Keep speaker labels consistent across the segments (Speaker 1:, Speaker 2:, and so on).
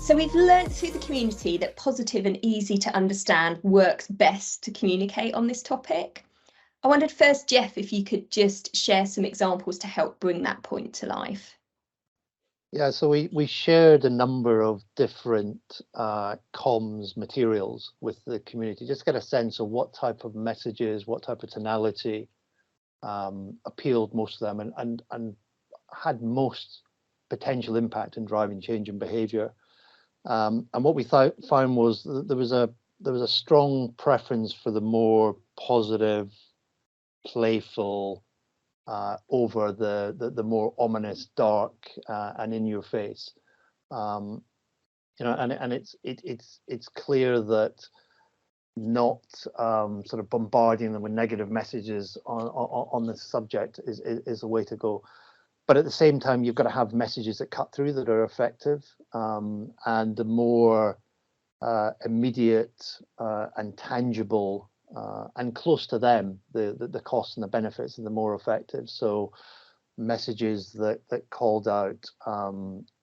Speaker 1: So we've learnt through the community that positive and easy to understand works best to communicate on this topic. I wondered first, Jeff, if you could just share some examples to help bring that point to life.
Speaker 2: Yeah, so we shared a number of different comms materials with the community, just to get a sense of what type of messages, what type of tonality appealed most to them and had most potential impact in driving change in behaviour. And what we found was that there was a strong preference for the more positive, playful, over the more ominous, dark, and in your face. And it's clear that not sort of bombarding them with negative messages on this subject is the way to go. But at the same time, you've got to have messages that cut through, that are effective, and the more immediate and tangible and close to them, the costs and the benefits are the more effective. So messages that called out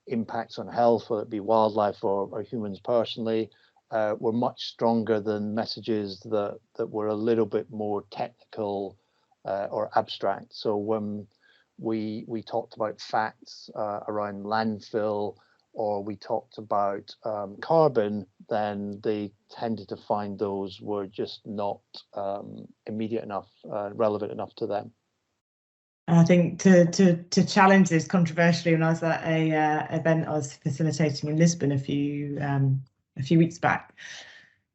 Speaker 2: impacts on health, whether it be wildlife or humans personally, were much stronger than messages that were a little bit more technical or abstract. So when we talked about facts around landfill, or we talked about carbon, then they tended to find those were just not immediate enough, relevant enough to them.
Speaker 3: I think to challenge this controversially, when I was at a event I was facilitating in Lisbon a few weeks back,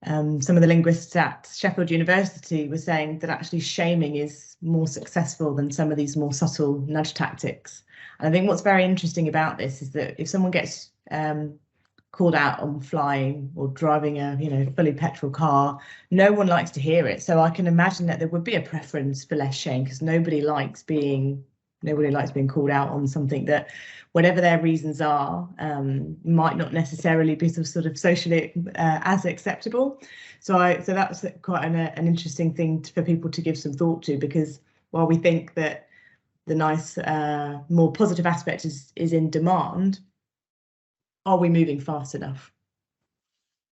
Speaker 3: some of the linguists at Sheffield University were saying that actually shaming is more successful than some of these more subtle nudge tactics. And I think what's very interesting about this is that if someone gets called out on flying or driving a fully petrol car, no one likes to hear it. So I can imagine that there would be a preference for less shame, because nobody likes being called out on something that, whatever their reasons are, might not necessarily be sort of socially as acceptable. So that's quite an interesting thing for people to give some thought to, because while we think that the nice, more positive aspect is in demand, are we moving fast enough?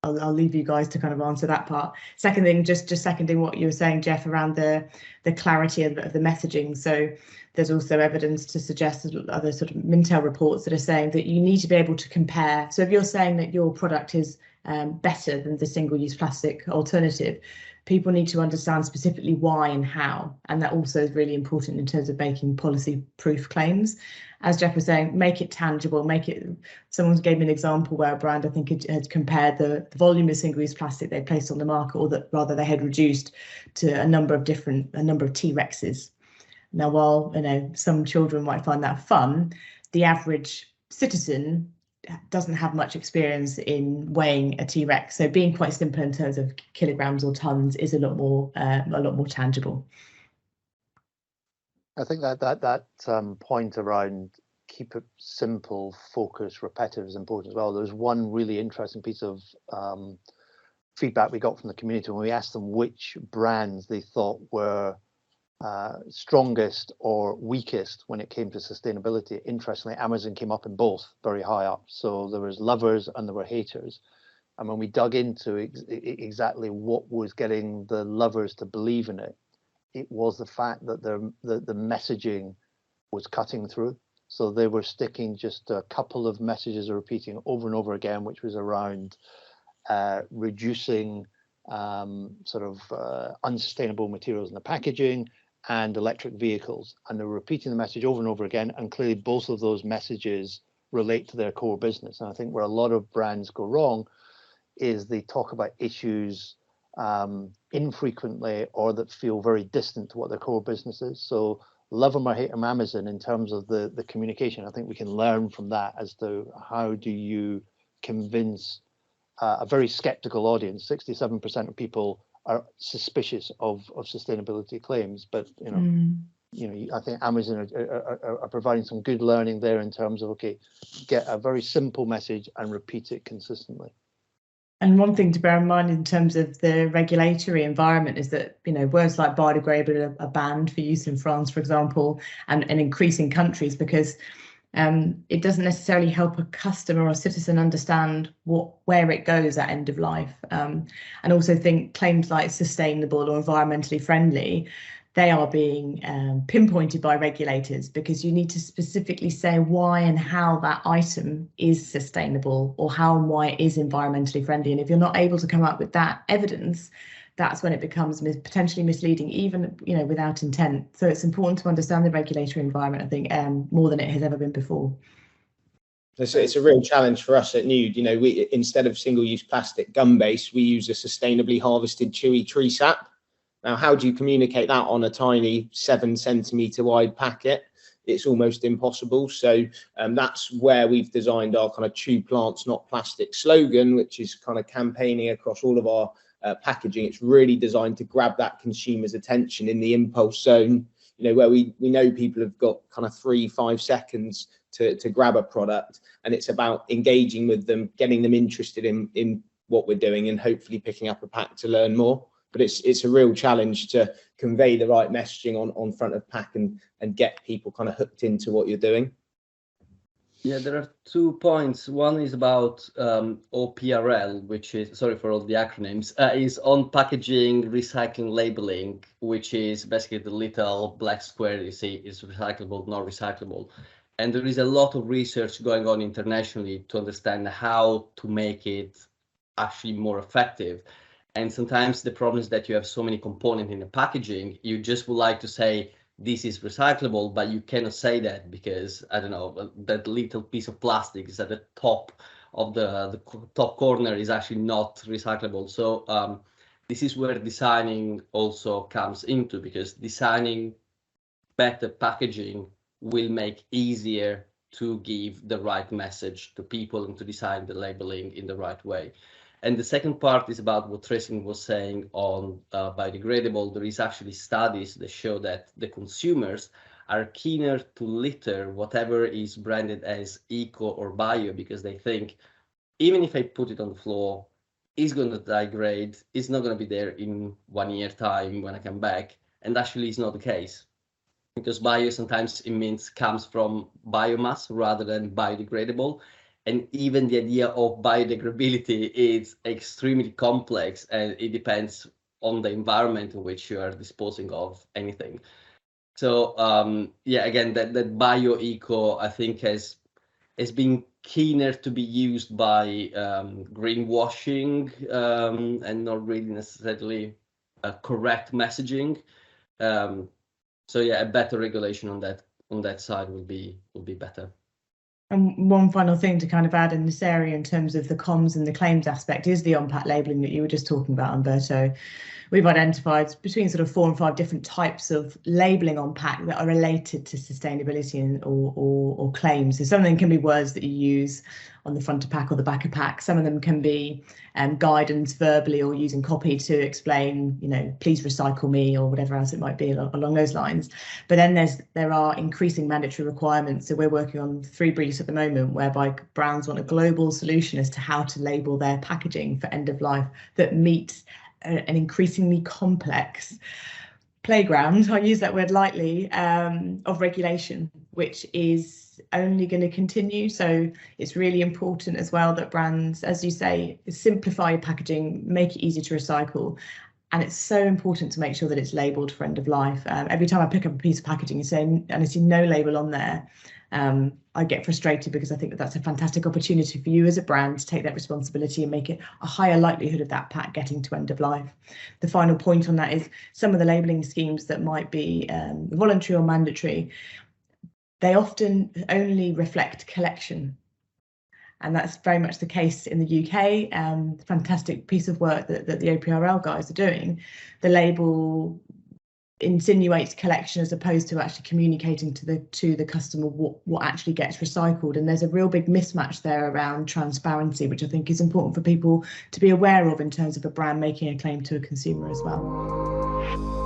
Speaker 3: I'll leave you guys to kind of answer that part. Second thing, just seconding what you were saying, Jeff, around the clarity of the messaging. So there's also evidence to suggest other sort of Mintel reports that are saying that you need to be able to compare. So if you're saying that your product is better than the single-use plastic alternative, people need to understand specifically why and how. And that also is really important in terms of making policy-proof claims. As Jeff was saying, make it tangible, someone gave me an example where a brand, I think, had compared the volume of single-use plastic they placed on the market, or that rather they had reduced to a number of T-Rexes. Now, while some children might find that fun, the average citizen doesn't have much experience in weighing a T-Rex. So being quite simple in terms of kilograms or tons is a lot more tangible.
Speaker 2: I think that point around keep it simple, focus, repetitive is important as well. There's one really interesting piece of feedback we got from the community when we asked them which brands they thought were strongest or weakest when it came to sustainability. Interestingly, Amazon came up in both, very high up. So there was lovers and there were haters. And when we dug into exactly what was getting the lovers to believe in it, it was the fact that the messaging was cutting through. So they were sticking just a couple of messages repeating over and over again, which was around reducing unsustainable materials in the packaging and electric vehicles. And they're repeating the message over and over again. And clearly both of those messages relate to their core business. And I think where a lot of brands go wrong is they talk about issues infrequently, or that feel very distant to what their core business is. So love them or hate them Amazon in terms of the communication. I think we can learn from that as to how do you convince a very skeptical audience. 67% of people are suspicious of sustainability claims, but I think Amazon are providing some good learning there in terms of, okay, get a very simple message and repeat it consistently.
Speaker 3: And one thing to bear in mind in terms of the regulatory environment is that, words like biodegradable are banned for use in France, for example, and in increasing countries, because It doesn't necessarily help a customer or citizen understand where it goes at end of life. And also think claims like sustainable or environmentally friendly, they are being pinpointed by regulators, because you need to specifically say why and how that item is sustainable, or how and why it is environmentally friendly. And if you're not able to come up with that evidence, that's when it becomes potentially misleading, even without intent. So it's important to understand the regulatory environment, I think, more than it has ever been before.
Speaker 4: It's a real challenge for us at Nuud. We, instead of single-use plastic gum base, we use a sustainably harvested chewy tree sap. Now, how do you communicate that on a tiny 7 centimetre wide packet? It's almost impossible. So that's where we've designed our kind of chew plants, not plastic slogan, which is kind of campaigning across all of our packaging. It's really designed to grab that consumer's attention in the impulse zone, where we know people have got kind of 3-5 seconds to grab a product, and it's about engaging with them, getting them interested in what we're doing, and hopefully picking up a pack to learn more. But it's a real challenge to convey the right messaging on front of pack and get people kind of hooked into what you're doing.
Speaker 5: Yeah, there are 2 points. One is about OPRL, which is, sorry for all the acronyms, is on packaging recycling labeling, which is basically the little black square you see is recyclable, not recyclable. And there is a lot of research going on internationally to understand how to make it actually more effective. And sometimes the problem is that you have so many components in the packaging, you just would like to say, this is recyclable, but you cannot say that because, I don't know, that little piece of plastic is at the top of the top corner is actually not recyclable. So this is where designing also comes into, because designing better packaging will make easier to give the right message to people and to design the labeling in the right way. And the second part is about what Tracy was saying on biodegradable. There is actually studies that show that the consumers are keener to litter whatever is branded as eco or bio, because they think, even if I put it on the floor, it's going to degrade, it's not going to be there in 1 year time when I come back. And actually it's not the case, because bio sometimes it means comes from biomass rather than biodegradable. And even the idea of biodegradability is extremely complex, and it depends on the environment in which you are disposing of anything. So yeah, again, that bio-eco, I think, has been keener to be used by greenwashing and not really necessarily correct messaging. So yeah, a better regulation on that side will be better.
Speaker 3: And one final thing to kind of add in this area in terms of the comms and the claims aspect is the on-pack labelling that you were just talking about, Umberto. We've identified between sort of 4 and 5 different types of labelling on pack that are related to sustainability or claims. So some of them can be words that you use on the front of pack or the back of pack. Some of them can be guidance verbally or using copy to explain, please recycle me or whatever else it might be along those lines. But then there are increasing mandatory requirements. So we're working on 3 briefs at the moment whereby brands want a global solution as to how to label their packaging for end of life that meets an increasingly complex playground, I use that word lightly, of regulation, which is only going to continue. So it's really important as well that brands, as you say, simplify your packaging, make it easy to recycle. And it's so important to make sure that it's labelled for end of life. Every time I pick up a piece of packaging and I see no label on there, I get frustrated, because I think that's a fantastic opportunity for you as a brand to take that responsibility and make it a higher likelihood of that pack getting to end of life. The final point on that is some of the labelling schemes that might be voluntary or mandatory, they often only reflect collection. And that's very much the case in the UK. Fantastic piece of work that the OPRL guys are doing. The label insinuates collection as opposed to actually communicating to the customer what actually gets recycled. And there's a real big mismatch there around transparency, which I think is important for people to be aware of in terms of a brand making a claim to a consumer as well.